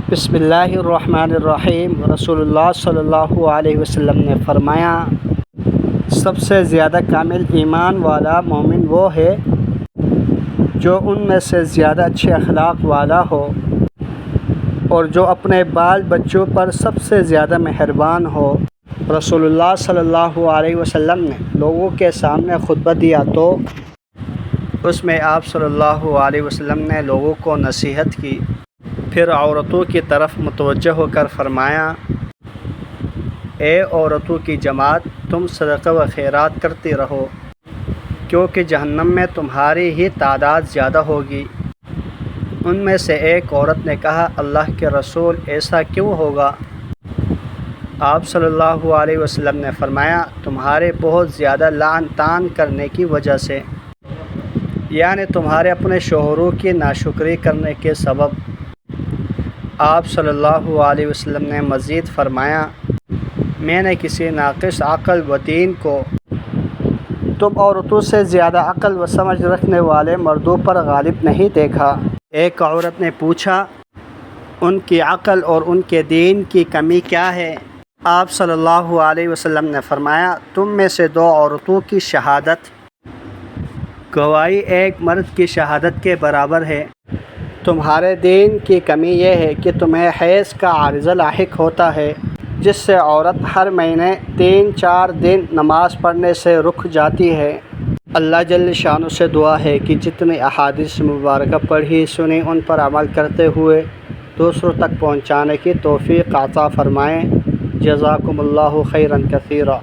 بسم اللہ الرحمن الرحیم۔ رسول اللہ صلی اللہ علیہ وسلم نے فرمایا، سب سے زیادہ کامل ایمان والا مومن وہ ہے جو ان میں سے زیادہ اچھے اخلاق والا ہو اور جو اپنے بال بچوں پر سب سے زیادہ مہربان ہو۔ رسول اللہ صلی اللہ علیہ وسلم نے لوگوں کے سامنے خطبہ دیا تو اس میں آپ صلی اللہ علیہ وسلم نے لوگوں کو نصیحت کی، پھر عورتوں کی طرف متوجہ ہو کر فرمایا، اے عورتوں کی جماعت، تم صدقہ و خیرات کرتی رہو، کیونکہ جہنم میں تمہاری ہی تعداد زیادہ ہوگی۔ ان میں سے ایک عورت نے کہا، اللہ کے رسول، ایسا کیوں ہوگا؟ آپ صلی اللہ علیہ وسلم نے فرمایا، تمہارے بہت زیادہ لعن طعن کرنے کی وجہ سے، یعنی تمہارے اپنے شوہروں کی ناشکری کرنے کے سبب۔ آپ صلی اللہ علیہ وسلم نے مزید فرمایا، میں نے کسی ناقص عقل و دین کو تم عورتوں سے زیادہ عقل و سمجھ رکھنے والے مردوں پر غالب نہیں دیکھا۔ ایک عورت نے پوچھا، ان کی عقل اور ان کے دین کی کمی کیا ہے؟ آپ صلی اللہ علیہ وسلم نے فرمایا، تم میں سے دو عورتوں کی شہادت گواہی ایک مرد کی شہادت کے برابر ہے۔ تمہارے دین کی کمی یہ ہے کہ تمہیں حیض کا عارضہ لاحق ہوتا ہے، جس سے عورت ہر مہینے 3-4 دن نماز پڑھنے سے رک جاتی ہے۔ اللہ جل شانہ سے دعا ہے کہ جتنی احادیث مبارکہ پڑھی سنی ان پر عمل کرتے ہوئے دوسروں تک پہنچانے کی توفیق عطا فرمائیں۔ جزاکم اللہ خیرا کثیرا۔